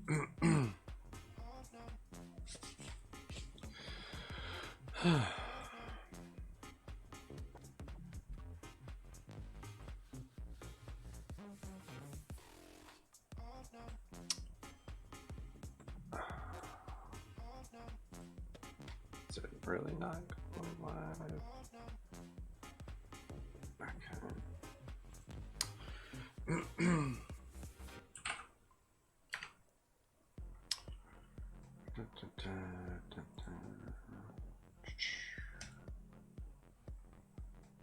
Is it really not going live? Okay.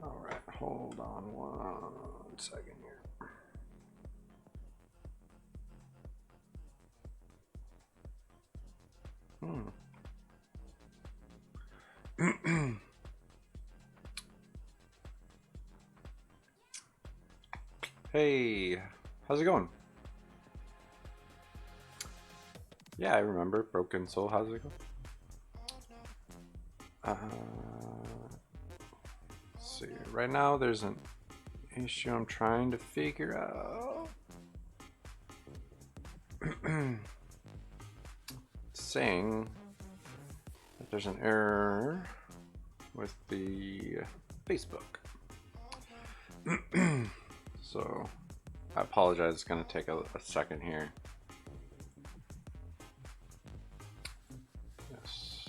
All right, hold on 1 second here. Hey, how's it going? Yeah, I remember Broken Soul. How's it going? Let's see. Right now, there's an issue I'm trying to figure out. Saying that there's an error with the Facebook. So I apologize, it's going to take a second here. Yes.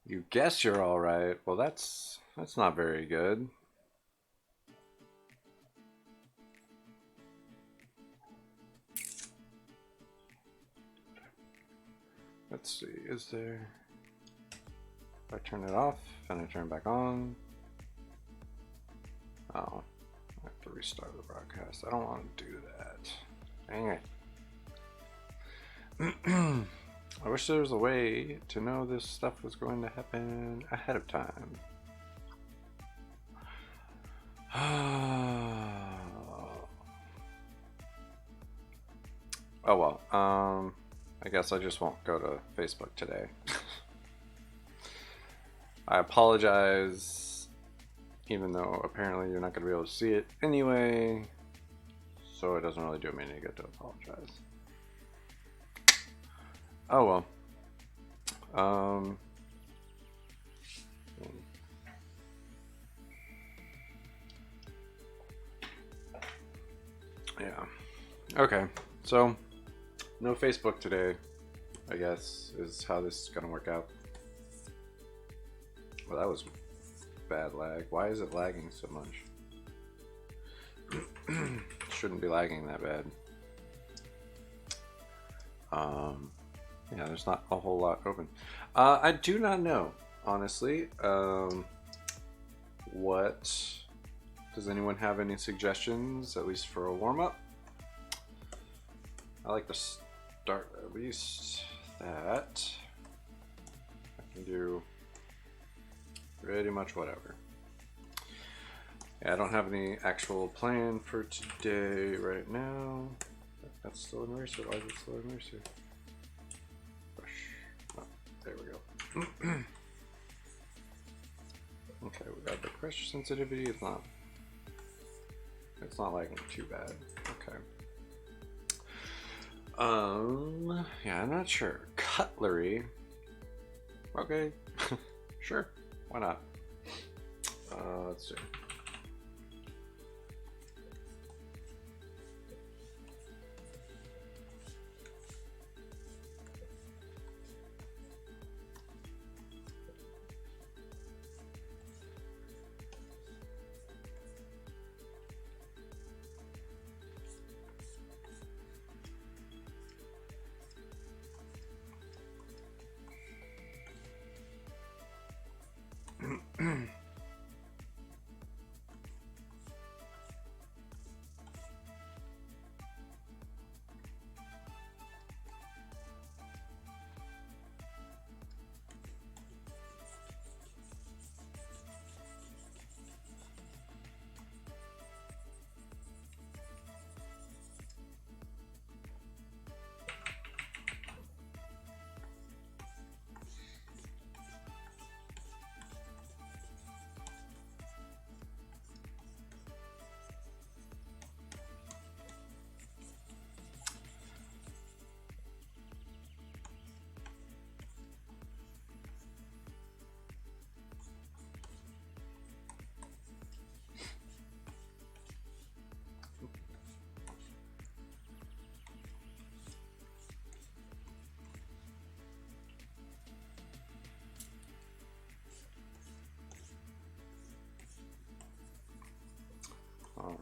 You guess you're all right. Well, that's not very good. Let's see, is there... If I turn it off and I turn it back on... Oh, I have to restart the broadcast. I don't want to do that. Dang it. I wish there was a way to know this stuff was going to happen ahead of time. Oh well, I guess I just won't go to Facebook today. I apologize, even though apparently you're not going to be able to see it anyway, so it doesn't really do me any good to apologize. Oh well. Yeah. Okay, so no Facebook today, I guess, is how this is gonna work out. Well, that was bad lag. Why is it lagging so much? Shouldn't be lagging that bad. Yeah, there's not a whole lot open. I do not know, honestly. What does anyone have any suggestions, at least for a warm-up? I like to start at least that. I can do pretty much whatever. Yeah, I don't have any actual plan for today right now. That's still an eraser. Why is it still an eraser? Oh, there we go. Okay, we got the pressure sensitivity. It's not lagging too bad. Okay. Yeah, I'm not sure. Cutlery. Okay. Sure. Why not? Let's see.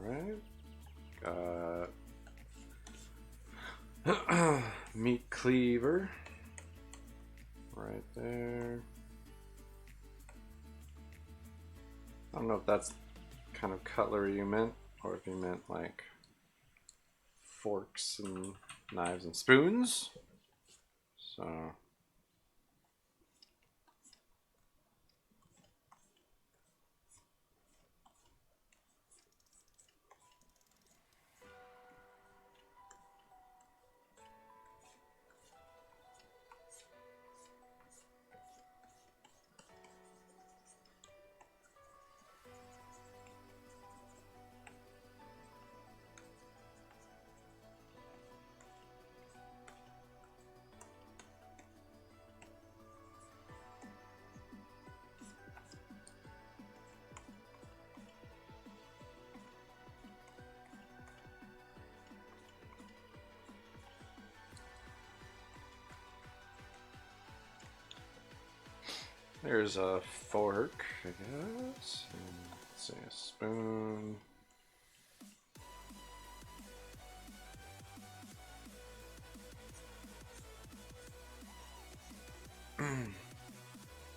Alright. Got meat cleaver right there. I don't know if that's kind of cutlery you meant, or if you meant like forks and knives and spoons. So there's a fork, I guess. And let's see, a spoon.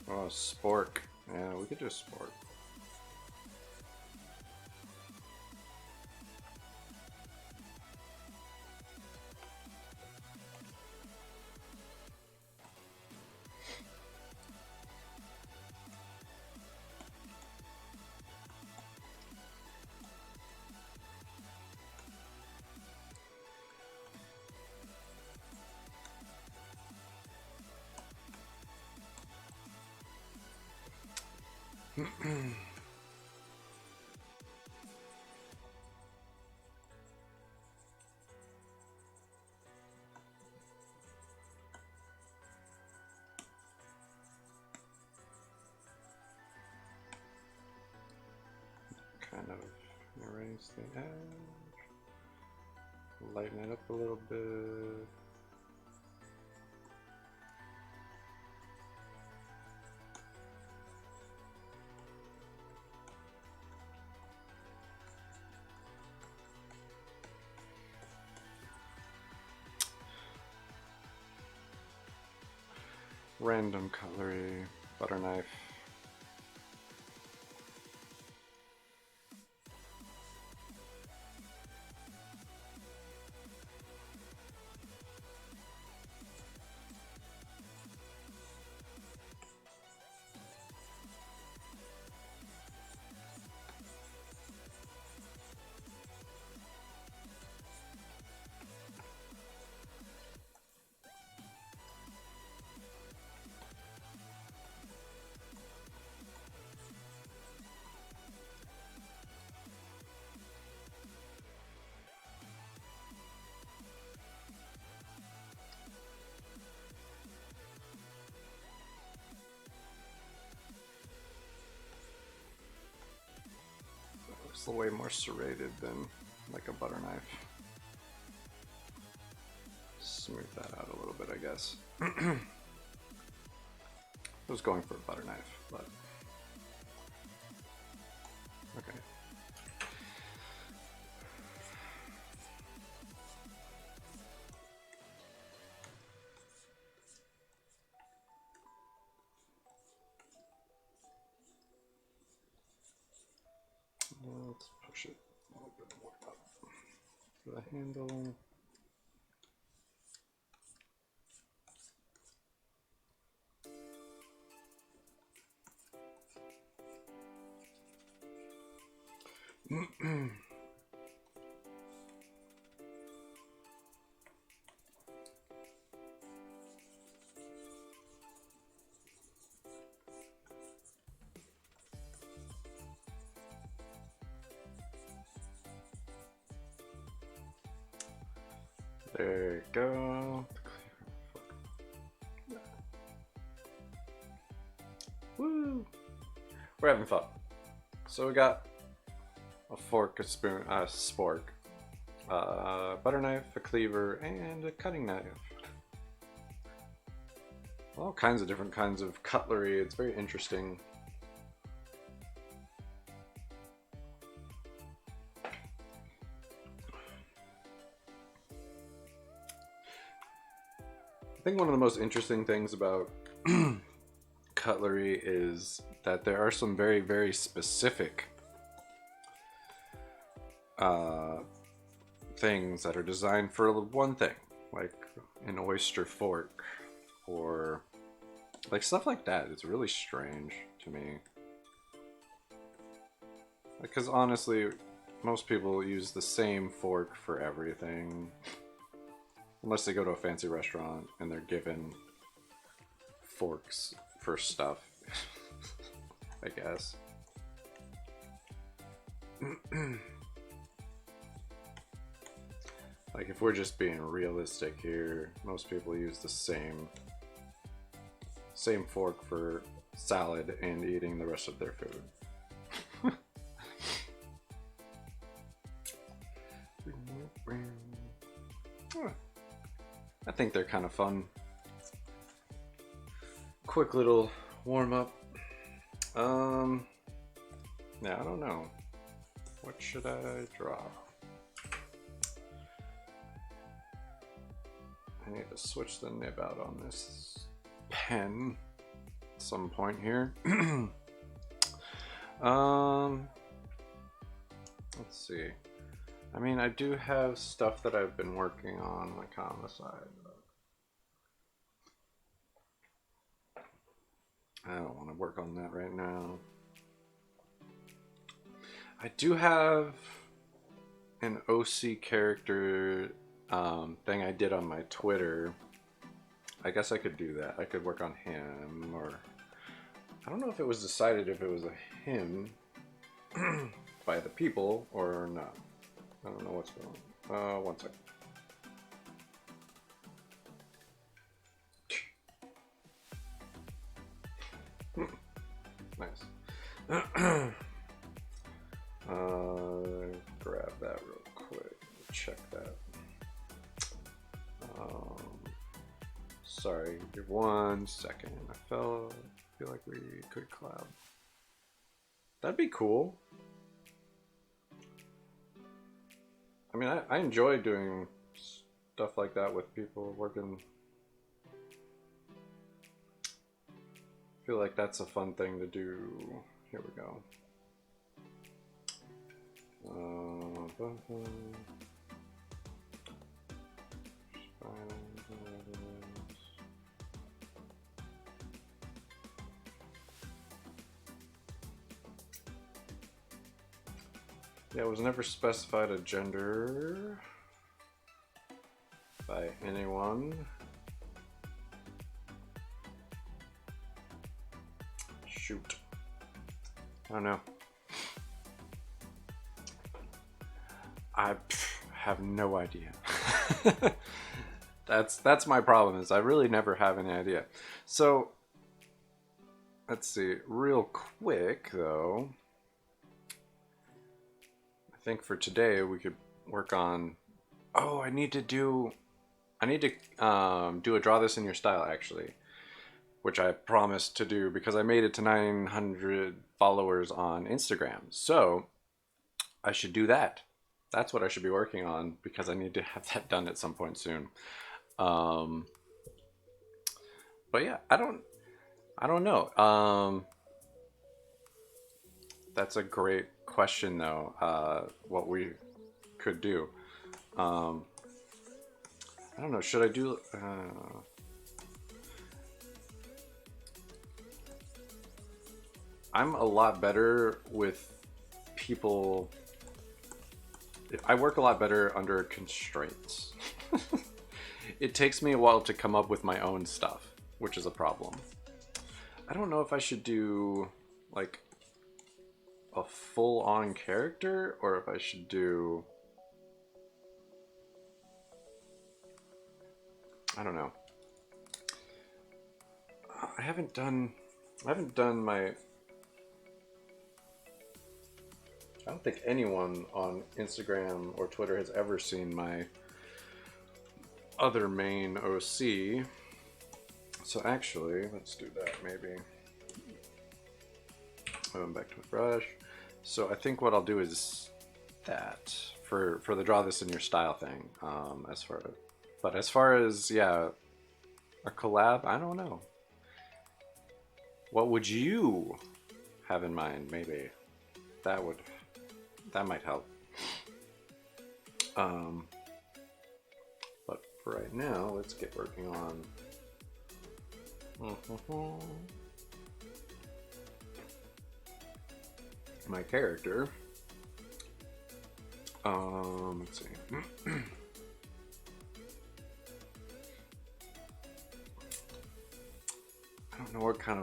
Oh, a spork. Yeah, we could do a spork. Kind of erase the edge, lighten it up a little bit. Random cutlery, butter knife. Looks way more serrated than like a butter knife. Smooth that out a little bit, I guess. I was going for a butter knife, but okay. Let's push it a little bit more up for the handle. There you go. Woo! We're having fun. So we got a fork, a spoon, a spork, a butter knife, a cleaver, and a cutting knife. All kinds of different kinds of cutlery. It's very interesting. think one of the most interesting things about cutlery is that there are some very, very specific things that are designed for one thing, like an oyster fork or like stuff like that. It's really strange to me, because honestly most people use the same fork for everything unless they go to a fancy restaurant and they're given forks for stuff. I guess. Like, if we're just being realistic here, most people use the same fork for salad and eating the rest of their food. I think they're kind of fun. Quick little warm up. Yeah, I don't know. What should I draw? I need to switch the nib out on this pen at some point here. Let's see. I mean, I do have stuff that I've been working on, like on the side. I don't want to work on that right now. I do have an OC character thing I did on my Twitter. I guess I could do that. I could work on him, or I don't know if it was decided if it was a him by the people or not. I don't know what's going on. One second. Nice. Grab that real quick. Check that. Sorry, give 1 second. I feel like we could collab. That'd be cool. I mean, I enjoy doing stuff like that with people working. I feel like that's a fun thing to do. Here we go. Yeah, it was never specified a gender by anyone. Shoot. I don't know. I have no idea. That's my problem, is I really never have any idea. So let's see, real quick though. I think for today we could work on. Oh, I need to do a draw this in your style actually, which I promised to do because I made it to 900 followers on Instagram. So I should do that. That's what I should be working on because I need to have that done at some point soon. But yeah, I don't know. That's a great question though. What we could do. I don't know. Should I do? I'm a lot better with people. I work a lot better under constraints. It takes me a while to come up with my own stuff, which is a problem. I don't know if I should do like a full-on character or if I should do, I don't know. I haven't done my, I don't think anyone on Instagram or Twitter has ever seen my other main OC. So actually, let's do that maybe. Back to my brush. So I think what I'll do is that for the draw this in your style thing. As far as yeah, A collab? I don't know. What would you have in mind? Maybe that might help. But for right now, let's get working on my character. Let's see. I don't know what kind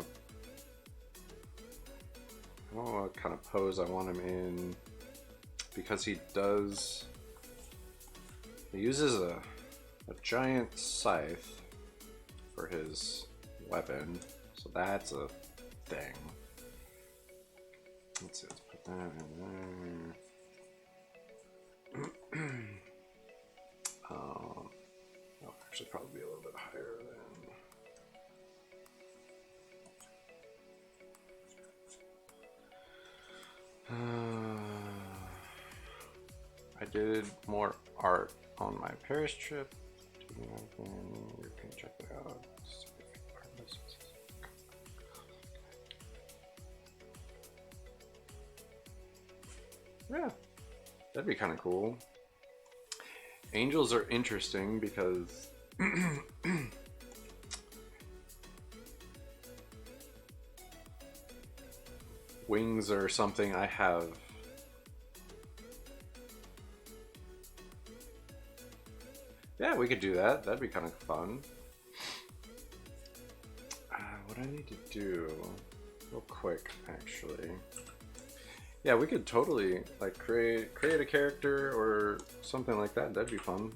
of pose I want him in, because he uses a giant scythe for his weapon, so that's a thing. Let's see, let's put that in there. Actually probably be a little bit higher than. I did more art on my Paris trip. You can check it out. Yeah, that'd be kind of cool. Angels are interesting because wings are something I have. Yeah, we could do that. That'd be kind of fun. What I need to do, real quick, actually. Yeah, we could totally like create a character or something like that. That'd be fun.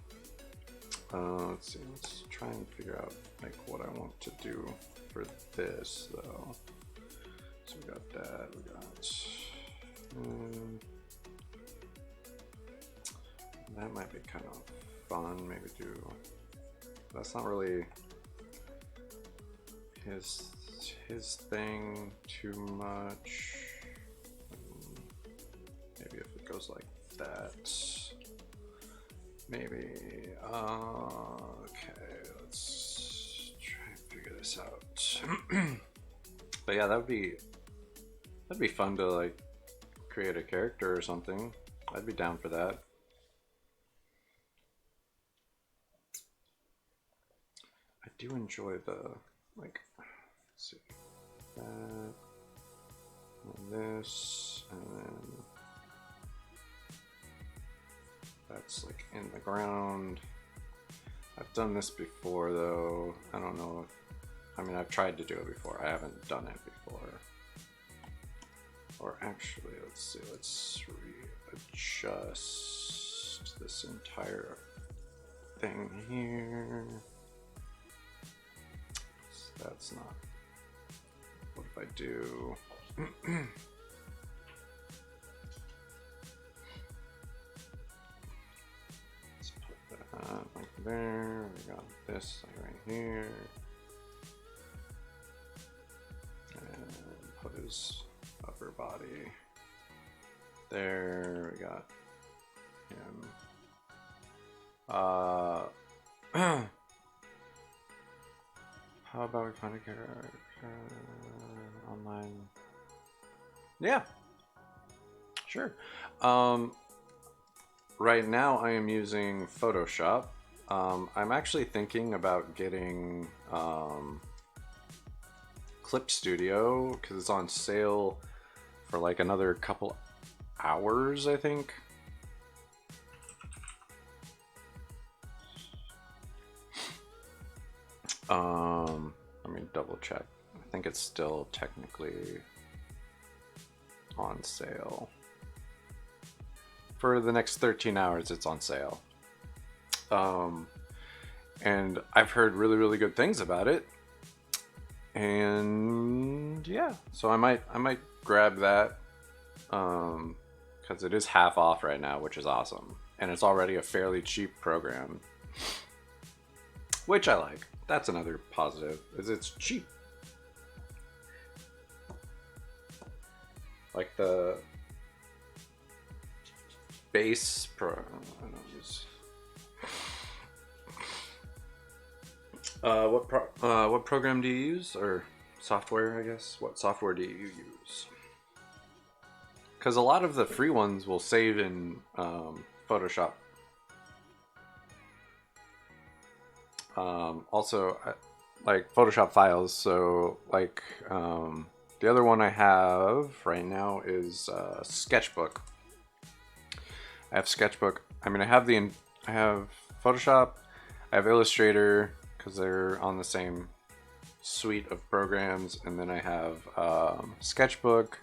Let's see. Let's try and figure out like what I want to do for this, though. So we got that. We got. That might be kind of fun. Maybe do. That's not really his thing too much. Maybe if it goes like that. Maybe. Okay, let's try and figure this out. But yeah, that'd be fun to like create a character or something. I'd be down for that. I do enjoy the like. Let's see that and this, and then that's like in the ground. I've done this before though. I don't know if, I mean, I've tried to do it before. I haven't done it before. Or actually, let's see, let's readjust this entire thing here. So that's not, what if I do? Let's put that like there. We got this like right here. And put his upper body there. We got him. How about we find a character online? Yeah, sure. Right now I am using Photoshop. I'm actually thinking about getting Clip Studio because it's on sale for like another couple hours, I think. Let me double check. I think it's still technically on sale. For the next 13 hours, it's on sale. And I've heard really, really good things about it. And yeah, so I might grab that because it is half off right now, which is awesome. And it's already a fairly cheap program, which I like. That's another positive, is it's cheap. Like the base pro, I don't use. What program do you use, or software? I guess. What software do you use? Because a lot of the free ones will save in Photoshop. Also, like Photoshop files. So, like the other one I have right now is Sketchbook. I have Sketchbook. I mean, I have Photoshop. I have Illustrator because they're on the same suite of programs, and then I have Sketchbook,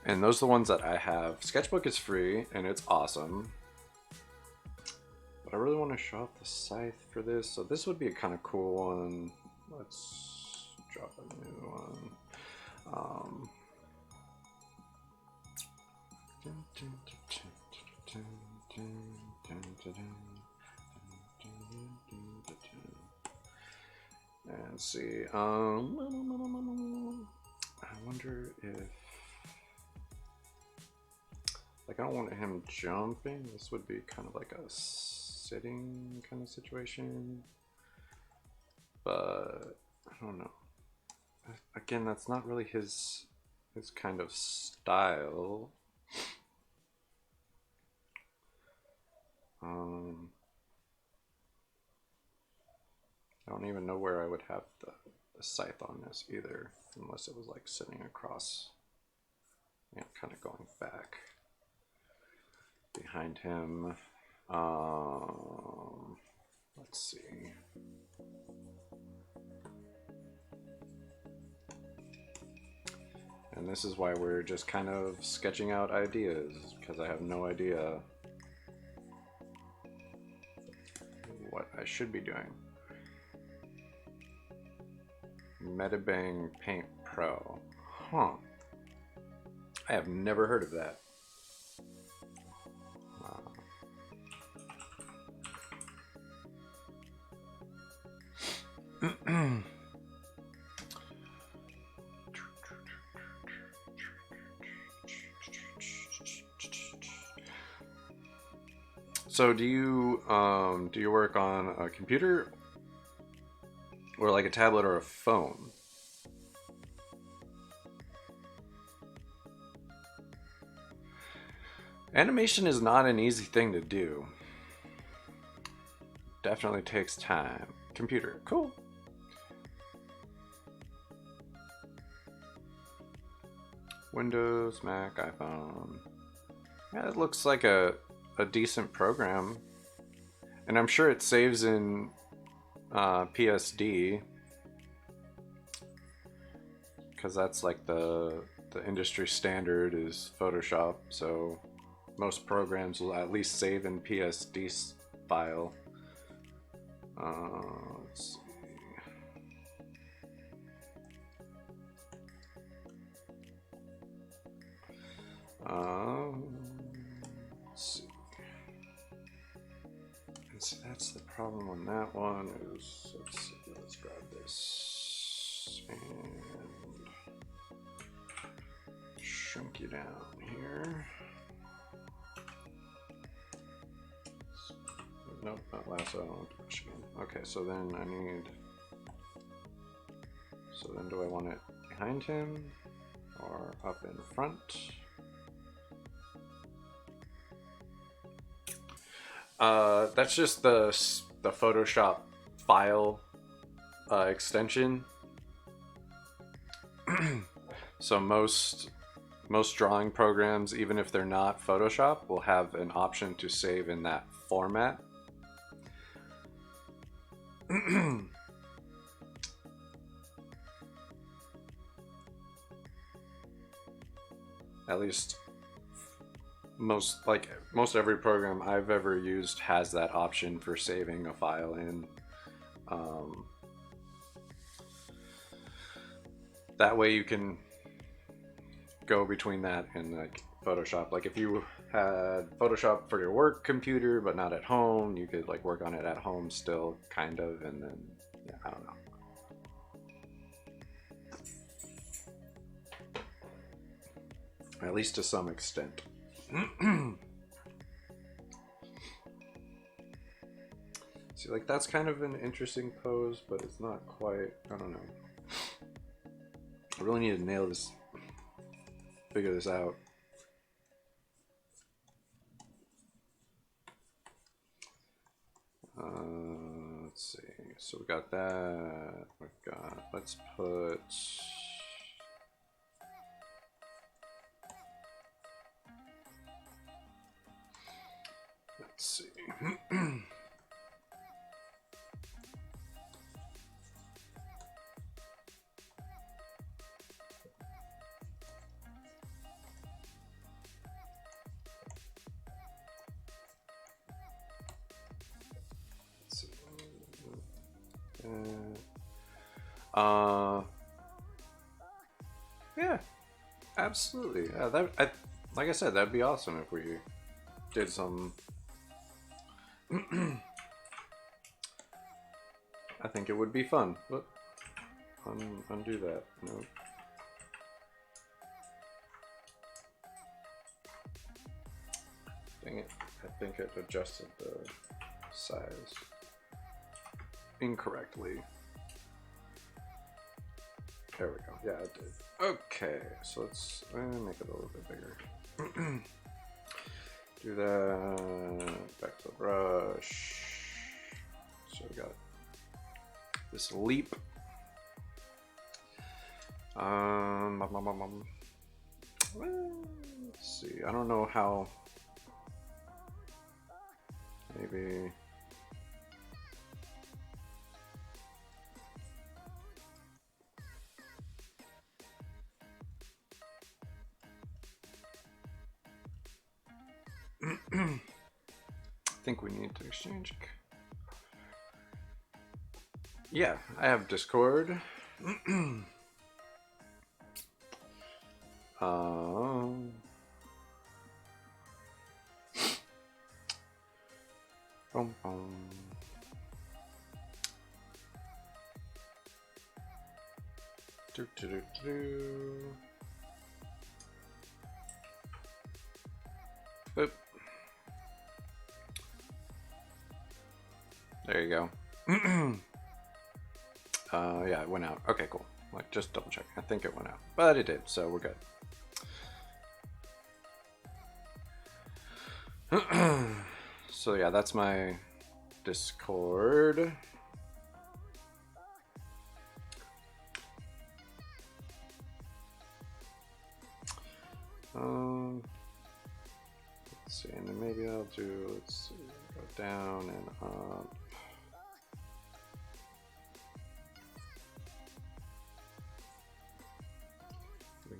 and those are the ones that I have. Sketchbook is free and it's awesome, but I really want to show off the scythe for this, so this would be a kind of cool one. Let's drop a new one. And see, I wonder if, like, I don't want him jumping. This would be kind of like a sitting kind of situation, but I don't know. Again, that's not really his kind of style. I don't even know where I would have the scythe on this either, unless it was like sitting across, yeah, kind of going back behind him. Let's see. And this is why we're just kind of sketching out ideas, because I have no idea what I should be doing. Metabang Paint Pro. Huh. I have never heard of that. So do you work on a computer or like a tablet or a phone? Animation is not an easy thing to do. Definitely takes time. Computer, cool. Windows, Mac, iPhone. Yeah, it looks like a decent program. And I'm sure it saves in PSD, because that's like the industry standard is Photoshop, so most programs will at least save in PSD file. Let's see. Let's see. And so that's the problem on that one is, let's see, let's grab this and shrink you down here. Nope, not lasso, I don't want to push again. Okay, so then I need, so then do I want it behind him or up in front? That's just the Photoshop file extension. So most drawing programs, even if they're not Photoshop, will have an option to save in that format. At least most every program I've ever used has that option for saving a file in. That way you can go between that and like Photoshop. Like if you had Photoshop for your work computer but not at home, you could like work on it at home still, kind of, and then yeah, I don't know. At least to some extent. See, like that's kind of an interesting pose, but it's not quite. I don't know. I really need to nail this, figure this out. Let's see. So we got that. We've got. Let's put. Let's see. Yeah, absolutely. Like I said, that'd be awesome if we did some. I think it would be fun. But undo that. Nope. Dang it! I think it adjusted the size incorrectly. There we go. Yeah, it did. Okay, so let's make it a little bit bigger. Do that. Back to the brush. So we got this leap. Let's see. I don't know how. Maybe. I think we need to exchange. Yeah, I have Discord. Boom, boom. Do, do, do, do. Boop. There you go. Yeah, it went out. Okay, cool. Like, just double check. I think it went out, but it did, so we're good. So yeah, that's my Discord. Let's see, and then maybe I'll do, let's see, go down and up.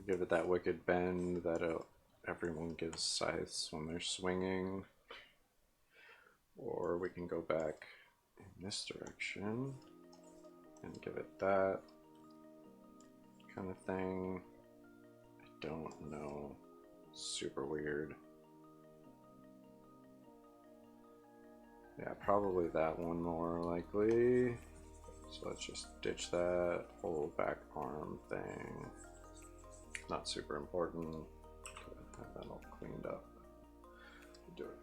Give it that wicked bend that everyone gives scythes when they're swinging. Or we can go back in this direction and give it that kind of thing. I don't know. Super weird. Yeah, probably that one more likely. So let's just ditch that whole back arm thing. Not super important. Have that all cleaned up. Do it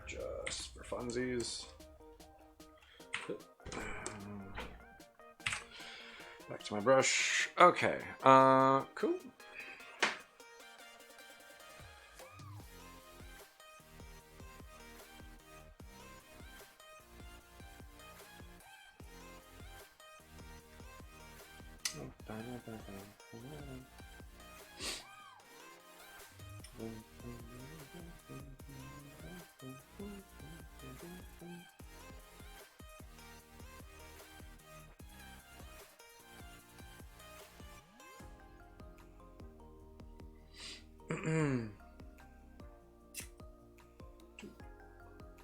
just for funsies. Back to my brush. Okay. Cool.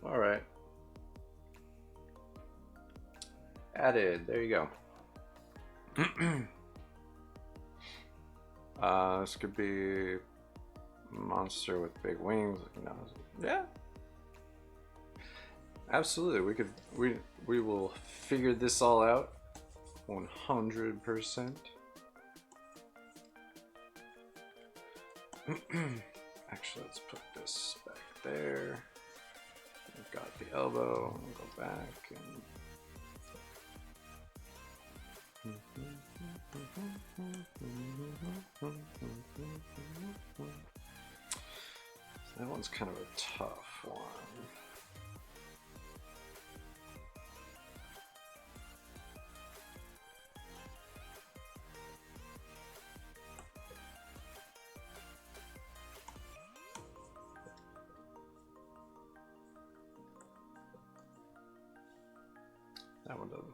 All right. Added. There you go. This could be monster with big wings. Yeah. Absolutely. We will figure this all out 100%. Actually, let's put this back there. We've got the elbow. We'll go back and That one's kind of a tough one. That one doesn't.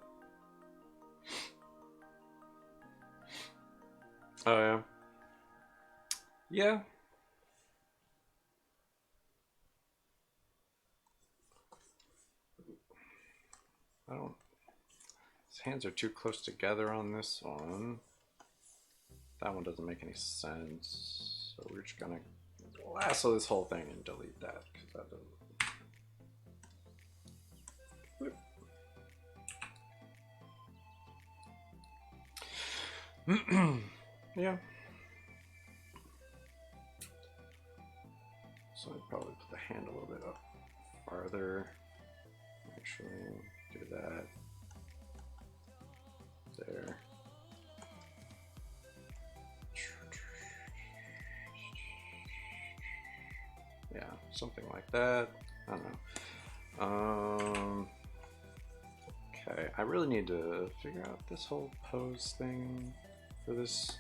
Oh yeah. Yeah. I don't. His hands are too close together on this one. That one doesn't make any sense. So we're just gonna lasso this whole thing and delete that because that doesn't. Yeah. So I'd probably put the hand a little bit up farther. Actually, do that. There. Yeah, something like that. I don't know. Okay, I really need to figure out this whole pose thing for this.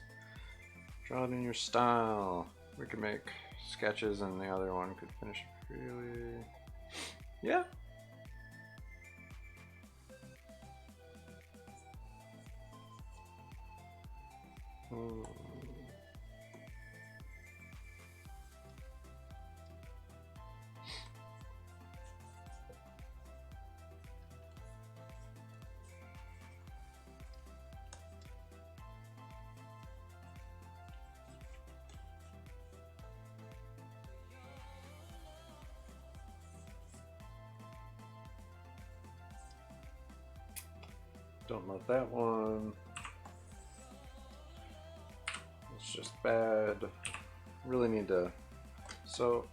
Draw it in your style. We could make sketches and the other one could finish really. Yeah. Don't love that one. It's just bad. Really need to. So,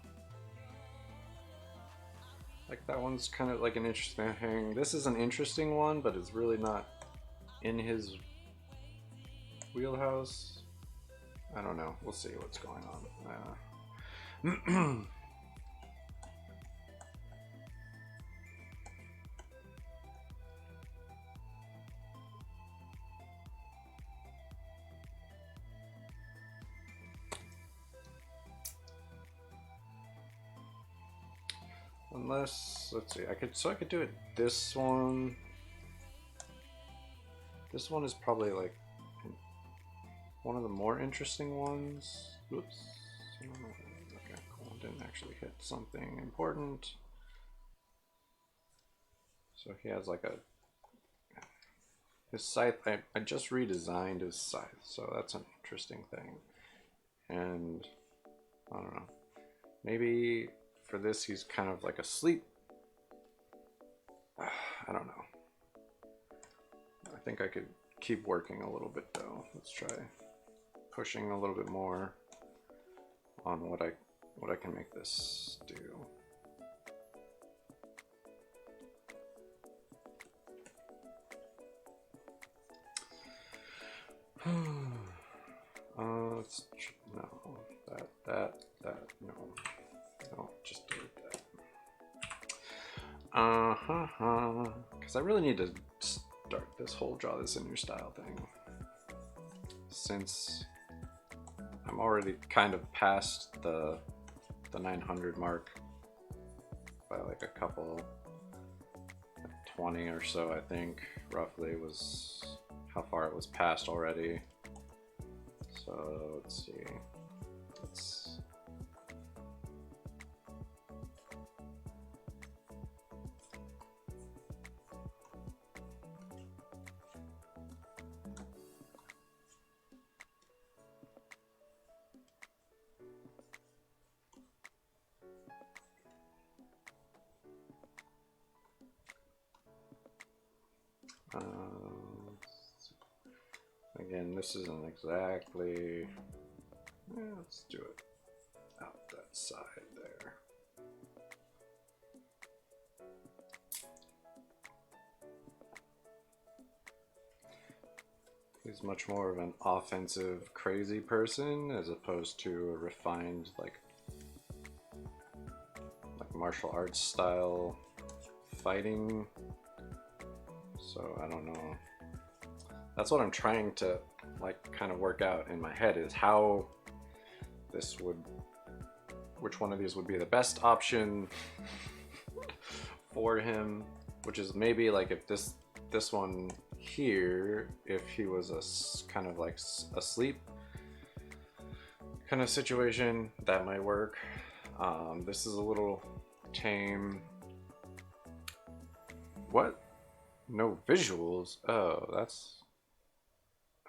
like that one's kind of like an interesting thing. This is an interesting one, but it's really not in his wheelhouse. I don't know. We'll see what's going on. Unless, let's see, I could do it this one. This one is probably like one of the more interesting ones. Oops. Okay, cool. Didn't actually hit something important. So he has like his scythe. I just redesigned his scythe, so that's an interesting thing. And I don't know. Maybe for this he's kind of like asleep. I don't know. I think I could keep working a little bit though. Let's try pushing a little bit more on what I can make this do. No, no, just delete that. Because I really need to start this whole draw this in your style thing. Since I'm already kind of past the 900 mark by like a couple, 20 or so, I think roughly was how far it was past already. So let's see. Again, this isn't exactly. Let's do it out that side there. He's much more of an offensive, crazy person as opposed to a refined, like martial arts style fighting. So I don't know. That's what I'm trying to like kind of work out in my head, is how this would, which one of these would be the best option for him, which is maybe like if this one here, if he was a kind of like asleep kind of situation, that might work. This is a little tame. What? No visuals? Oh, that's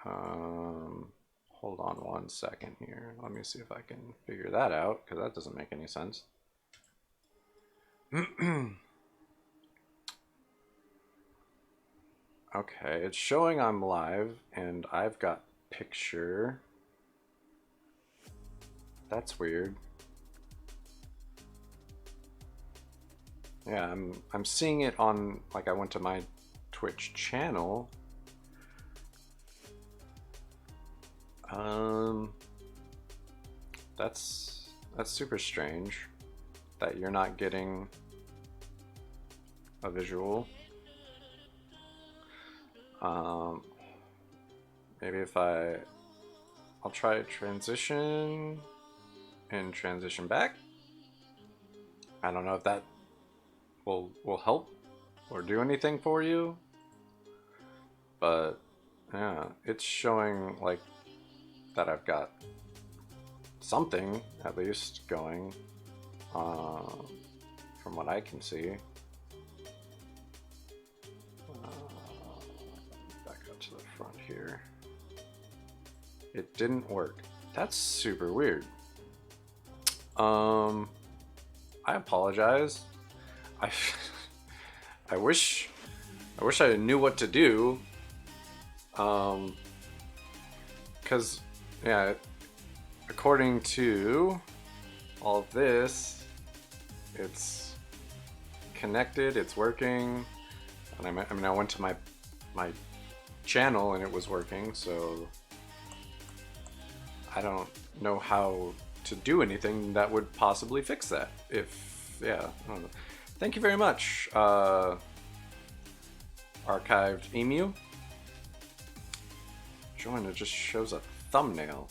hold on one second here. Let me see if I can figure that out, because that doesn't make any sense. Okay, it's showing I'm live and I've got picture. That's weird. Yeah, I'm seeing it on, like, I went to my Twitch channel. That's super strange that you're not getting a visual. Maybe if I'll try transition and transition back. I don't know if that will help or do anything for you, but yeah, it's showing like that I've got something at least going from what I can see. Back up to the front here. It didn't work. That's super weird. I apologize. I wish I knew what to do. Because yeah, according to all of this, it's connected, it's working, and I mean I went to my channel and it was working, so I don't know how to do anything that would possibly fix that. If, yeah, I don't know. Thank you very much, Archived Emu. Join, it just shows a thumbnail.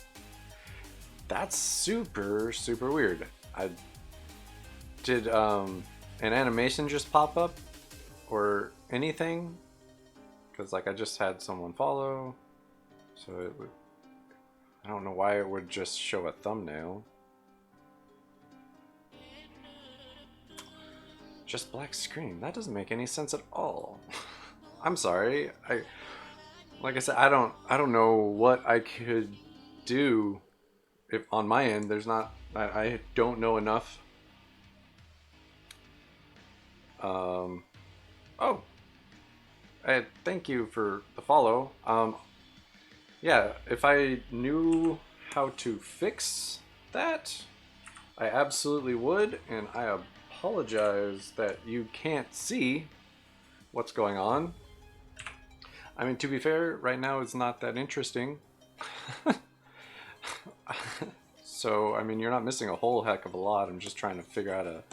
That's super weird. I did an animation just pop up or anything? Because like I just had someone follow, so it would, I don't know why it would just show a thumbnail. Just black screen. That doesn't make any sense at all. I'm sorry. Like I said, I don't know what I could do if on my end there's not, I don't know enough. Oh, thank you for the follow. Yeah, if I knew how to fix that, I absolutely would, and I apologize that you can't see what's going on. I mean, to be fair, right now it's not that interesting. So, I mean, you're not missing a whole heck of a lot. I'm just trying to figure out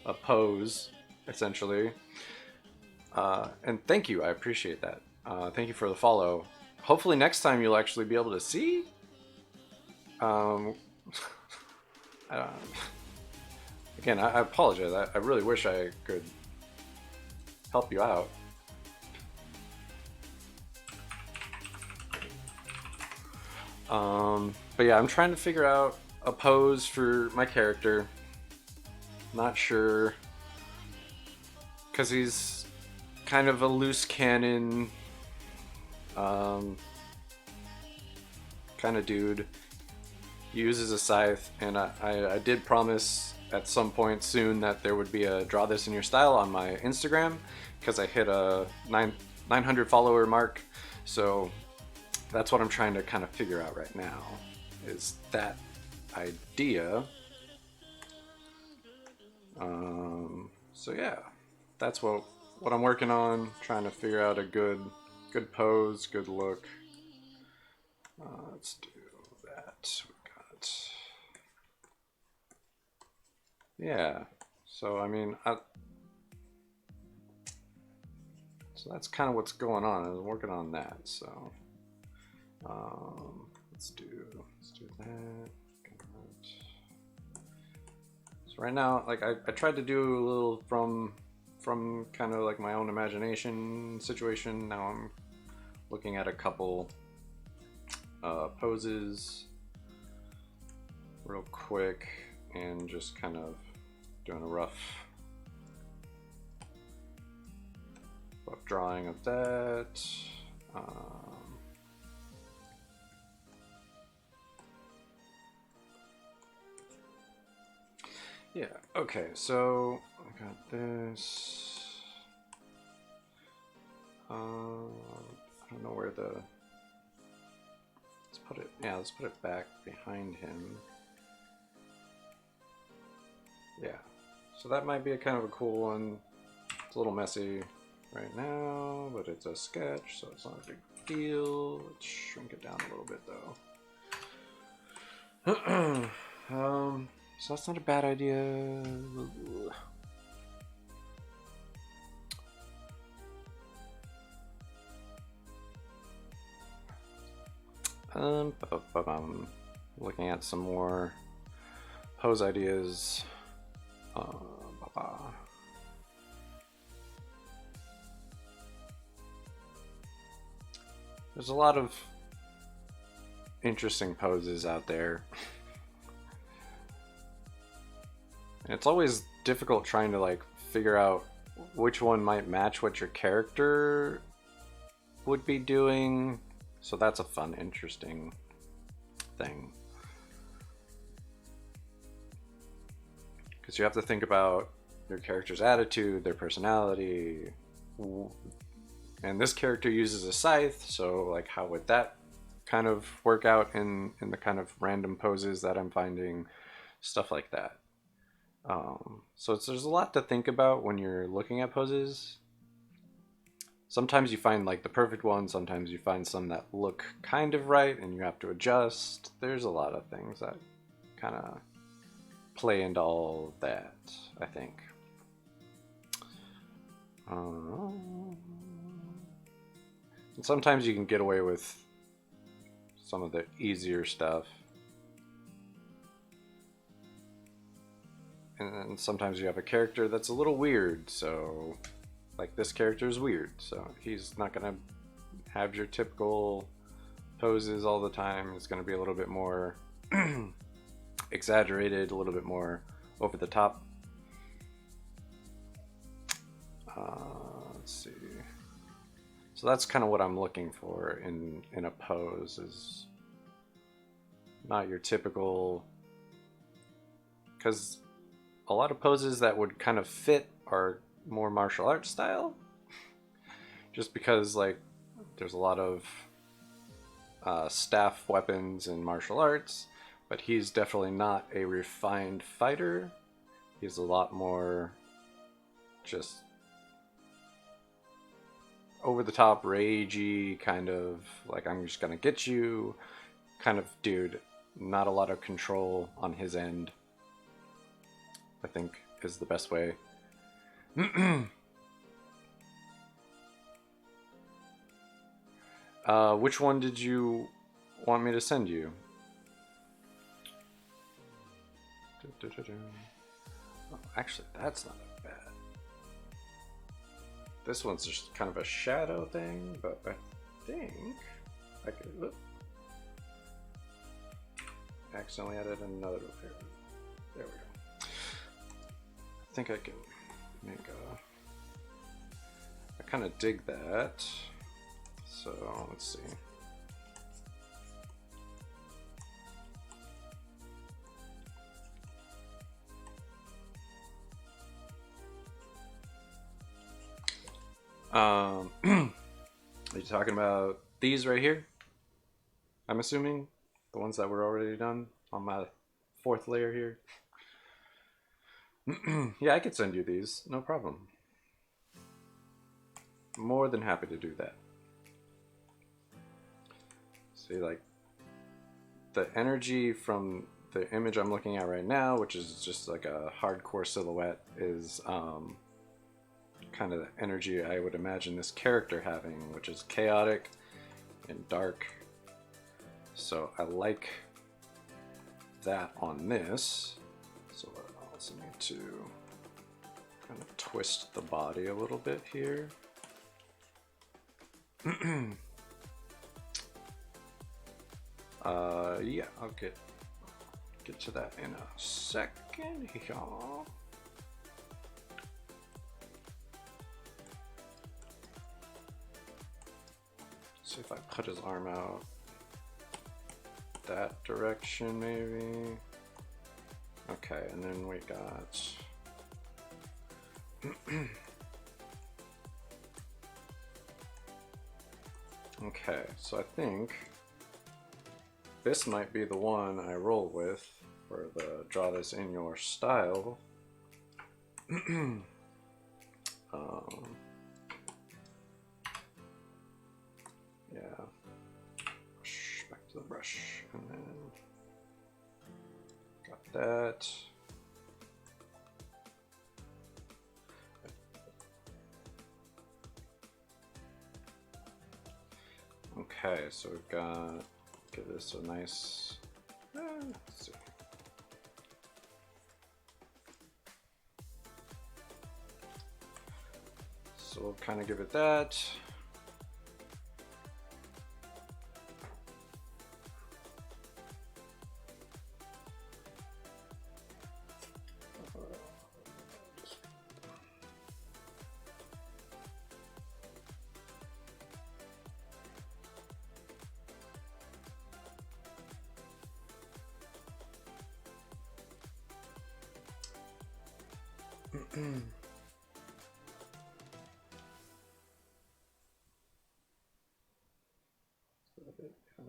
a pose, essentially. And thank you, I appreciate that. Thank you for the follow. Hopefully next time you'll actually be able to see. Again, I apologize. I really wish I could help you out. But yeah, I'm trying to figure out a pose for my character. Not sure, because he's kind of a loose cannon kind of dude. He uses a scythe, and I did promise at some point soon that there would be a Draw This in Your Style on my Instagram, because I hit a 900 follower mark. So that's what I'm trying to kind of figure out right now, is that idea. So yeah, that's what I'm working on, trying to figure out a good pose, good look. Let's do that. We got, yeah. So I mean, so that's kind of what's going on. I'm working on that. So let's do that. So right now, like I tried to do a little from kind of like my own imagination situation. Now I'm looking at a couple poses real quick and just kind of doing a rough drawing of that. Yeah, okay, so I got this. I don't know where the, let's put it back behind him. Yeah, so that might be a kind of a cool one. It's a little messy right now, but it's a sketch, so it's not a big deal. Let's shrink it down a little bit though. So that's not a bad idea. Looking at some more pose ideas. There's a lot of interesting poses out there. And it's always difficult trying to like figure out which one might match what your character would be doing. So that's a fun, interesting thing. Because you have to think about your character's attitude, their personality. And this character uses a scythe, so like how would that kind of work out in the kind of random poses that I'm finding, stuff like that. So there's a lot to think about when you're looking at poses. Sometimes you find like the perfect one, sometimes you find some that look kind of right and you have to adjust. There's a lot of things that kind of play into all of that, I think. And sometimes you can get away with some of the easier stuff. And sometimes you have a character that's a little weird, so like this character is weird, so he's not gonna have your typical poses all the time. It's gonna be a little bit more exaggerated, a little bit more over the top. Let's see. So that's kind of what I'm looking for in a pose, is not your typical, because a lot of poses that would kind of fit are more martial arts style, just because like there's a lot of staff weapons in martial arts, but he's definitely not a refined fighter. He's a lot more just over the top, ragey, kind of like I'm just gonna get you kind of dude. Not a lot of control on his end, I think, is the best way. Which one did you want me to send you? Oh, actually, that's not bad. This one's just kind of a shadow thing, but I think I could. Look. Accidentally added another pair. There we go. I think I can make a. I kind of dig that. So let's see. Are you talking about these right here? I'm assuming the ones that were already done on my fourth layer here. Yeah, I could send you these, no problem. More than happy to do that. See, like the energy from the image I'm looking at right now, which is just like a hardcore silhouette, is kind of the energy I would imagine this character having, which is chaotic and dark. So I like that on this. So I also need to kind of twist the body a little bit here. Yeah, I'll get to that in a second here. See if I put his arm out that direction, maybe. Okay, and then we got okay, so I think this might be the one I roll with for the draw this in your style. Yeah, back to the brush, and then got that. Okay, so we've got, give this a nice, let's see. So we'll kind of give it that.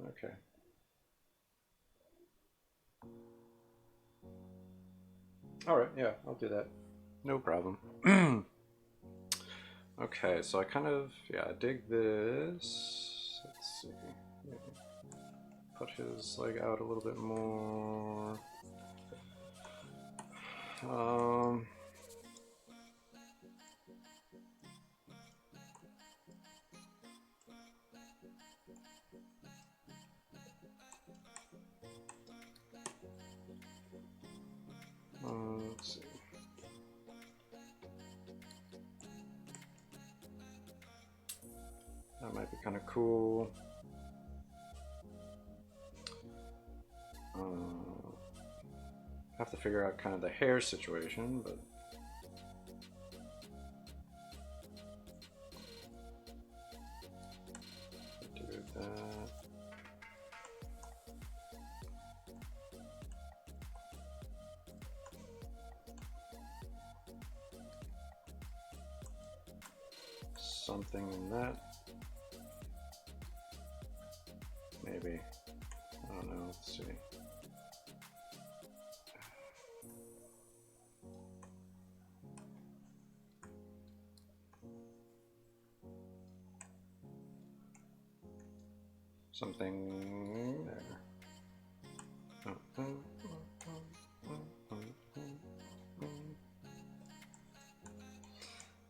Okay. All right, yeah, I'll do that. No problem. Okay, so I kind of, yeah, I dig this. Let's see. Maybe put his leg out a little bit more. Let's see. That might be kind of cool. Have to figure out kind of the hair situation, but do that. Something in that. Maybe. I don't know. Let's see. Something there.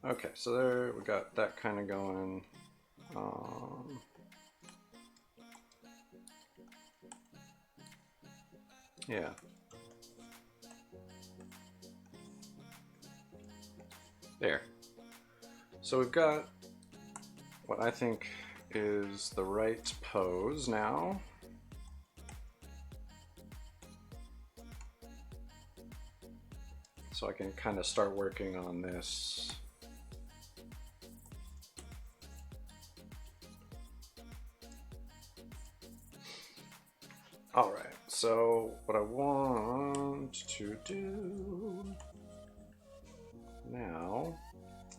Okay, so there we got that kind of going. Yeah. There. So we've got what I think is the right pose now. So I can kind of start working on this. All right, so what I want to do now,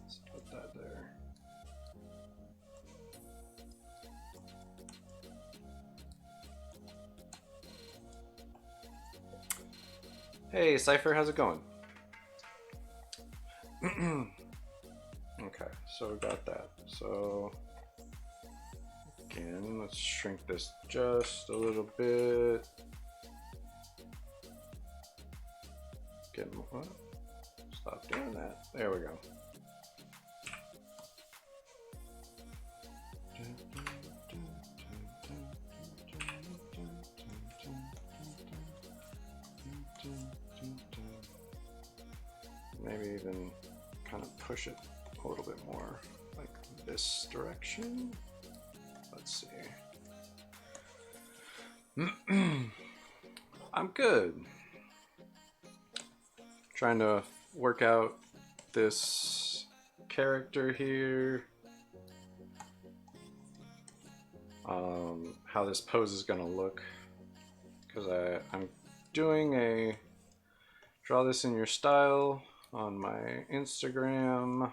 let's put that there. Hey, Cypher, how's it going? Okay, so we got that. So again, And let's shrink this just a little bit. Get more. Stop doing that. There we go. Maybe even kind of push it a little bit more like this direction. Let's see. I'm good. Trying to work out this character here. How this pose is gonna look. Because I'm doing a draw this in your style on my Instagram,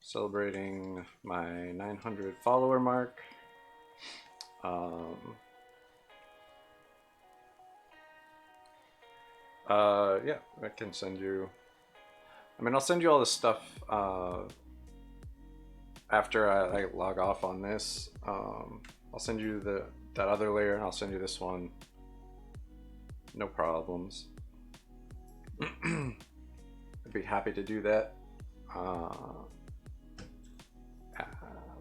celebrating my 900 follower mark. Yeah, I can send you, I mean, I'll send you all this stuff after I log off on this. I'll send you that other layer, and I'll send you this one. No problems. I'd be happy to do that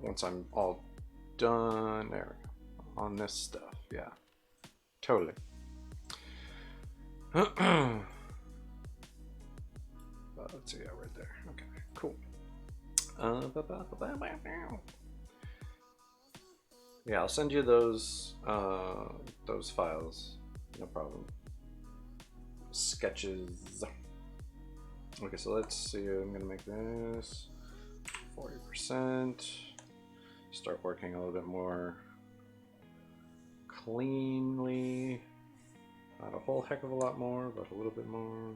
once I'm all done. There we go. On this stuff, yeah, totally. Let's see, yeah, right there. Okay, cool. Yeah, I'll send you those files. No problem. Sketches. Okay, so let's see. I'm gonna make this 40%. Start working a little bit more cleanly. Not a whole heck of a lot more, but a little bit more.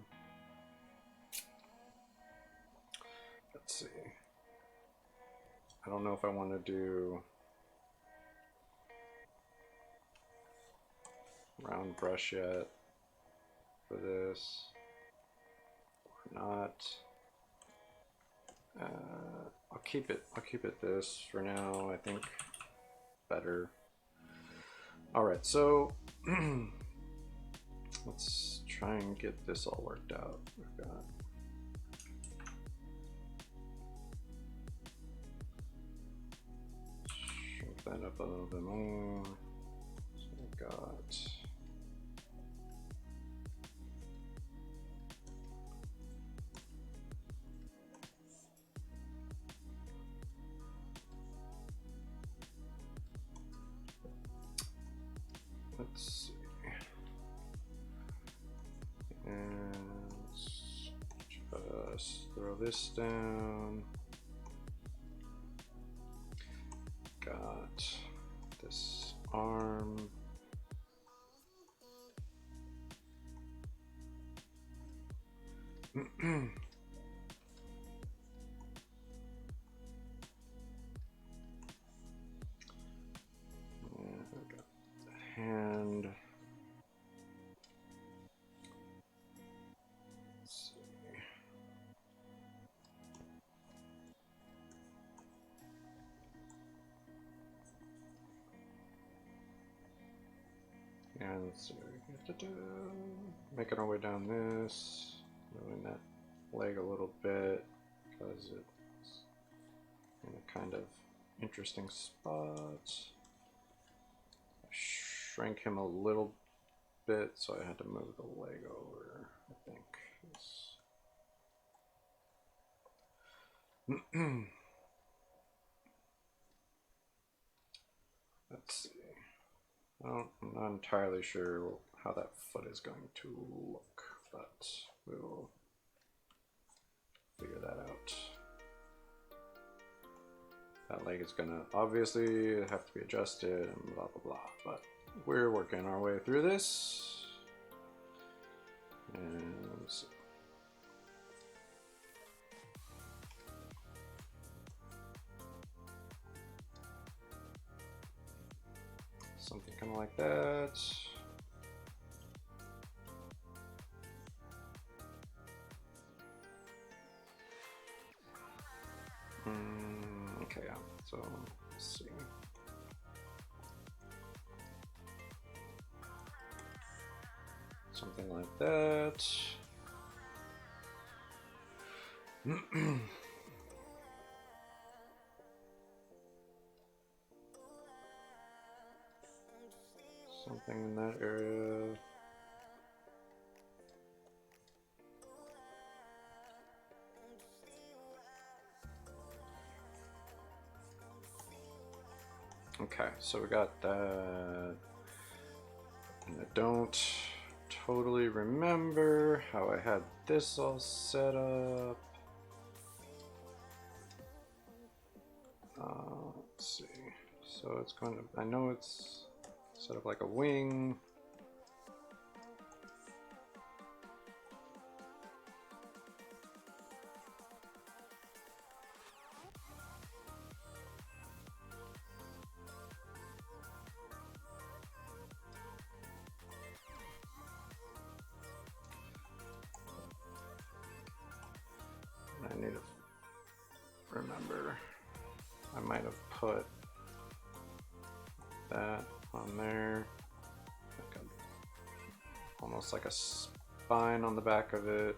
Let's see. I don't know if I want to do round brush yet for this or not. I'll keep it this for now, I think. Better. All right, so let's try and get this all worked out. We've got shrink that up a little bit more. So we've got let's see. And just throw this down. Got this arm. And I got the hand. Let's see. And let's see. Making our way down this, moving that leg a little bit because it's in a kind of interesting spot. I shrank him a little bit, so I had to move the leg over, I think. Let's see. I'm not entirely sure how that foot is going to look, but we'll figure that out. That leg is gonna obviously have to be adjusted and blah blah blah, but we're working our way through this. And let's see. Something kind of like that. Okay, yeah. So let's see. Something like that. Something in that area. Okay, so we got that. And I don't totally remember how I had this all set up. Let's see. So it's going to, I know it's set up like a wing. I need to remember. I might have put that on there, like almost like a spine on the back of it.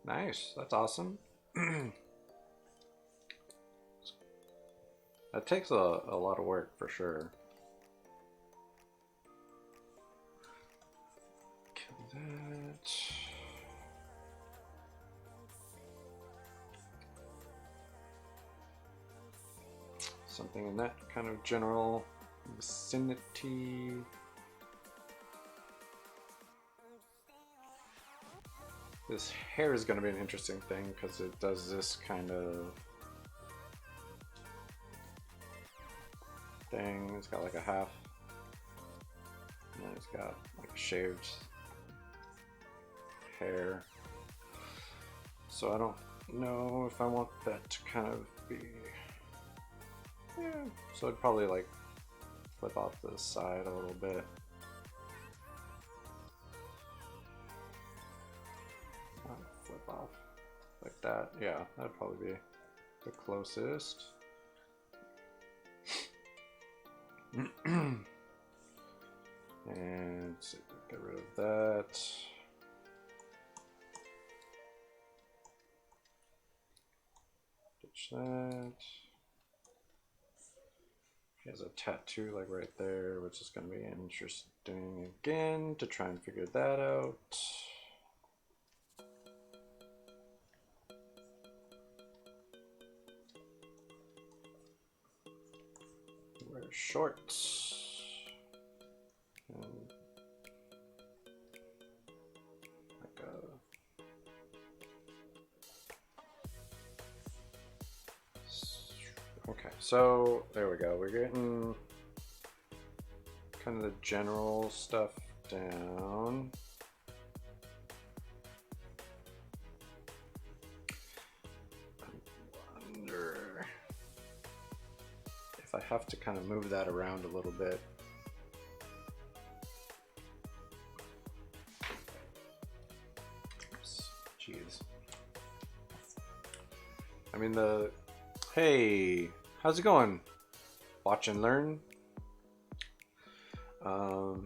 Nice, that's awesome. That takes a lot of work for sure. Kill that. Something in that kind of general vicinity. This hair is going to be an interesting thing because it does this kind of thing. It's got like a half, and then it's got like shaved hair. So I don't know if I want that to kind of be, yeah. So I'd probably like flip off to the side a little bit. Flip off like that. Yeah, that'd probably be the closest. And so get rid of that. Ditch that. He has a tattoo like right there, which is going to be interesting again to try and figure that out. Wear shorts. And like okay, so there we go. We're getting kind of the general stuff down. I wonder if I have to kind of move that around a little bit. Jeez. I mean hey, how's it going? Watch and learn. I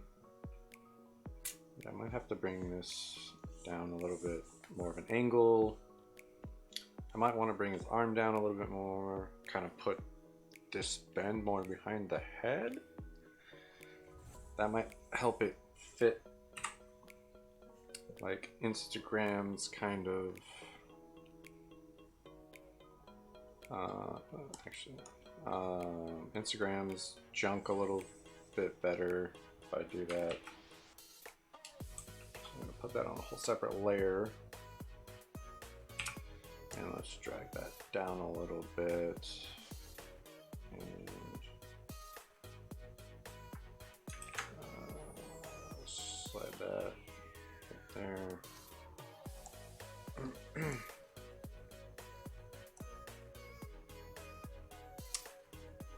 might have to bring this down a little bit more of an angle. I might want to bring his arm down a little bit more, kind of put this bend more behind the head. That might help it fit like Instagram's kind of Instagram's junk a little bit better if I do that. So I'm going to put that on a whole separate layer, and let's drag that down a little bit, and slide that right there.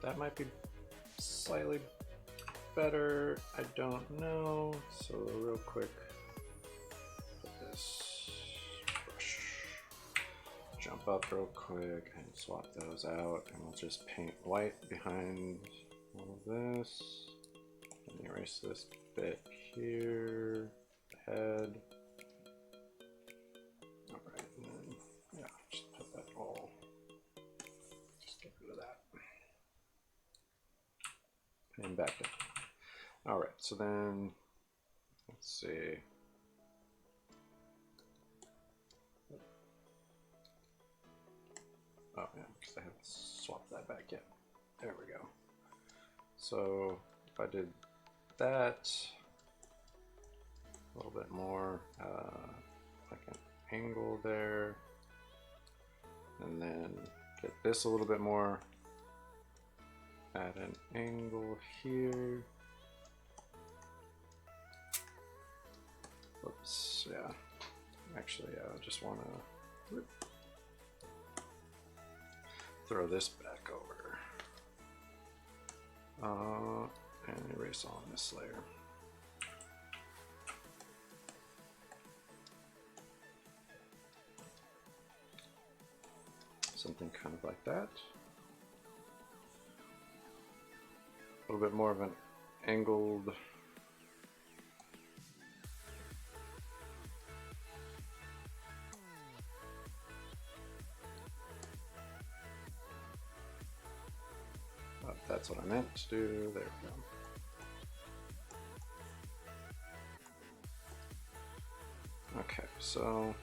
That might be slightly better, I don't know. So real quick, put this brush, jump up real quick and swap those out, and we'll just paint white behind all of this, and erase this bit here, the head. Alright, and then, yeah, just put that all, just get rid of that. And back down. Alright, so then, let's see. Oh yeah, because I haven't swapped that back yet. There we go. So if I did that a little bit more, like an angle there, and then get this a little bit more, add an angle here. Oops, yeah. Actually, I just want to throw this back over and erase on this layer. Something kind of like that. A little bit more of an angled that's what I meant to do. There we go. Okay, so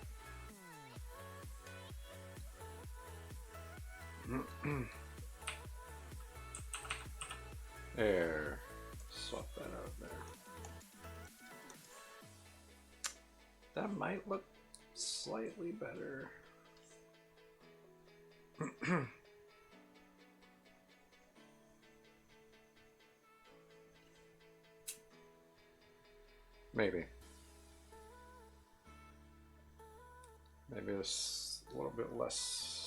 there. Swap that out there. That might look slightly better. Maybe. Maybe it's a little bit less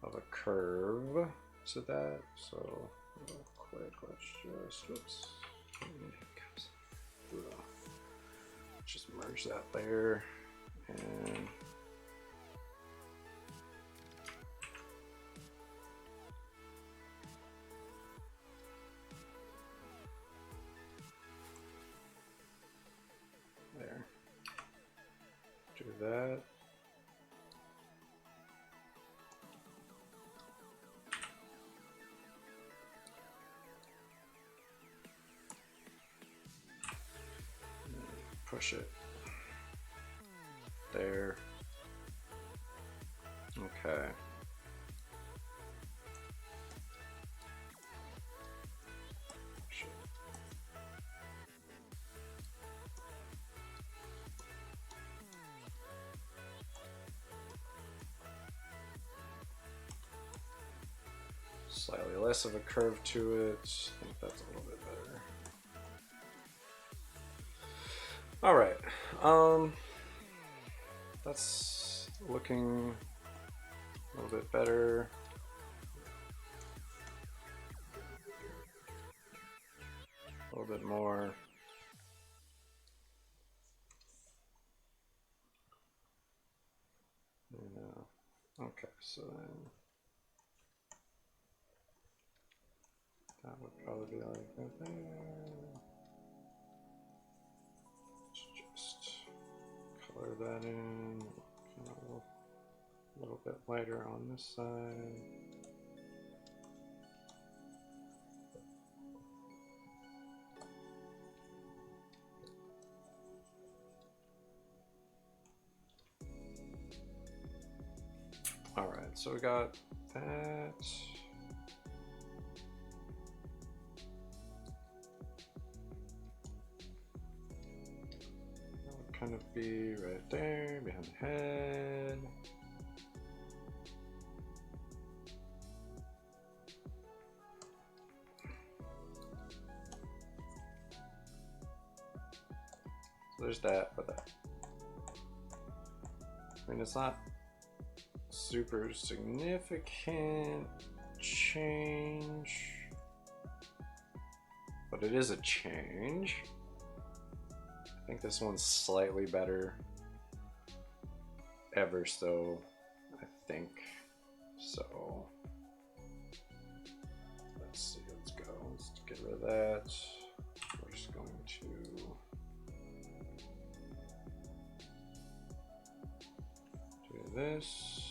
of a curve to that. So real quick, let's just, whoops. Just merge that layer and there. Do that. Push it there. Okay. Push it. Slightly less of a curve to it. I think that's a little bit better. All right, that's looking a little bit better. A little bit more. Okay, so then that would probably be like right there. Just color that in, kind of a little bit lighter on this side. All right, so we got that. That would kind of be right there behind the head. So there's that, but that. I mean, it's not super significant change, but it is a change. I think this one's slightly better. ever so, I think. So let's see, let's go. Let's get rid of that. We're just going to do this.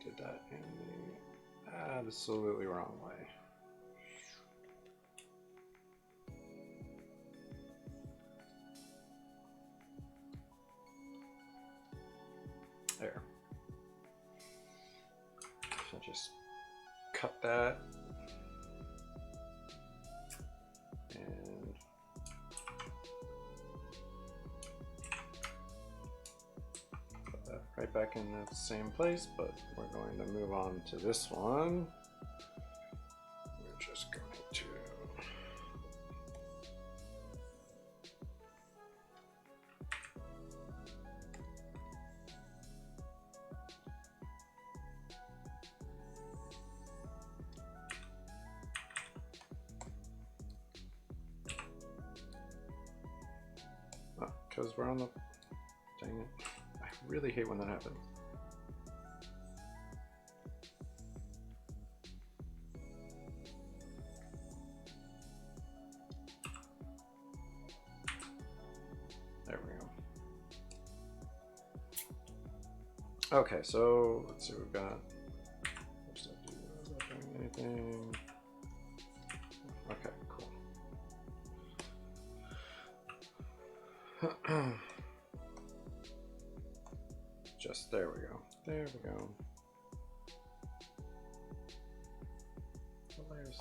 Did that in the absolutely wrong way. There. So just cut that and put that right back in the same place, but we're going to move on to this one. We're just going to because we're on the, dang it, I really hate when that happens. There we go. Okay, so let's see what we've got. Is that doing anything? Okay, cool. Just there we go. There we go. What layers?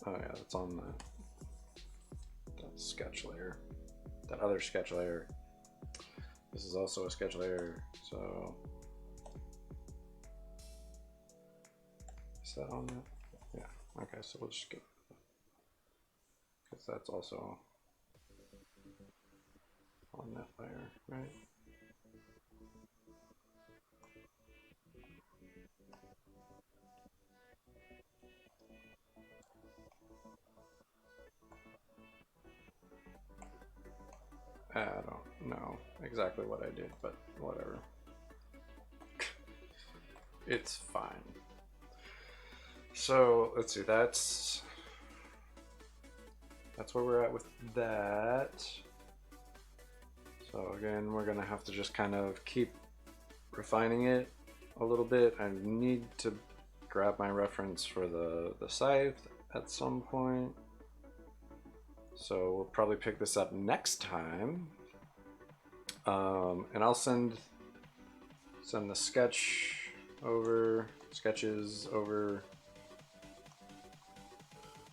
Oh yeah, that's on that sketch layer. That other sketch layer. This is also a sketch layer. So is that on that? Yeah. Okay, so we'll just get, because that's also on that layer, right? I don't know exactly what I did, but whatever. It's fine. So let's see, that's where we're at with that. So again, we're gonna have to just kind of keep refining it a little bit. I need to grab my reference for the scythe at some point. So we'll probably pick this up next time. And I'll send the sketches over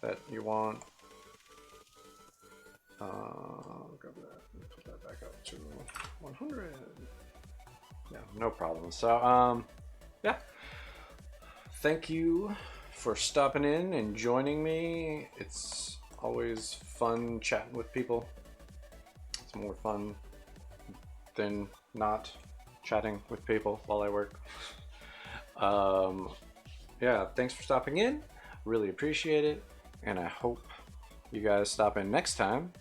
that you want. Grab that and put that back up to 100. Yeah, no problem. So yeah, thank you for stopping in and joining me. It's always fun chatting with people. It's more fun than not chatting with people while I work. Yeah, thanks for stopping in. Really appreciate it, and I hope you guys stop in next time,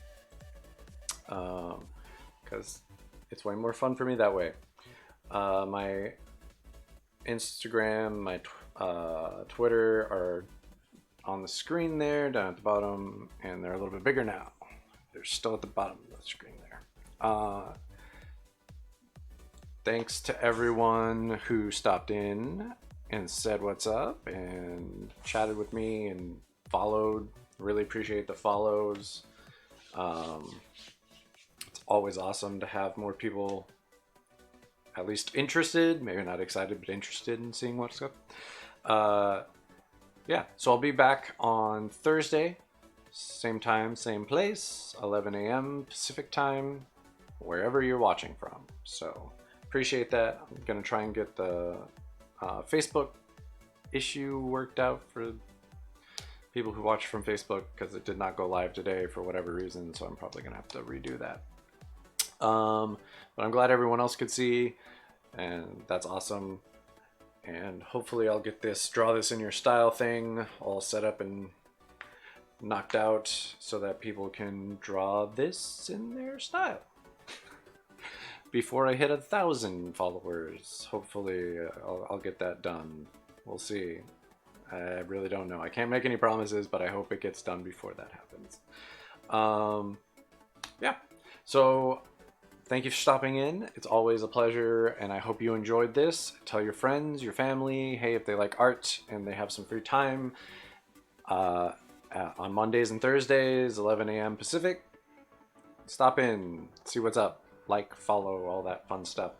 because it's way more fun for me that way. My Instagram, my Twitter are on the screen there, down at the bottom, and they're a little bit bigger now. They're still at the bottom of the screen there. Thanks to everyone who stopped in and said what's up and chatted with me and followed. Really appreciate the follows. It's always awesome to have more people at least interested, maybe not excited, but interested in seeing what's up. Yeah, so I'll be back on Thursday, same time, same place, 11 a.m. Pacific time, wherever you're watching from. So appreciate that. I'm gonna try and get the Facebook issue worked out for people who watch from Facebook, because it did not go live today for whatever reason, so I'm probably gonna have to redo that. But I'm glad everyone else could see, and that's awesome. And hopefully I'll get this draw this in your style thing all set up and knocked out so that people can draw this in their style before I hit 1,000 followers. Hopefully I'll get that done. We'll see. I really don't know. I can't make any promises, but I hope it gets done before that happens. Yeah, so thank you for stopping in. It's always a pleasure, and I hope you enjoyed this. Tell your friends, your family, hey, if they like art and they have some free time, on Mondays and Thursdays, 11 a.m. Pacific, stop in, see what's up, like, follow, all that fun stuff.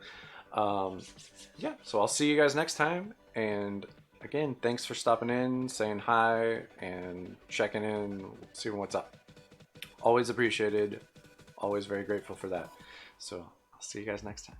Yeah, so I'll see you guys next time, and again, thanks for stopping in, saying hi, and checking in, seeing what's up. Always appreciated, always very grateful for that. So I'll see you guys next time.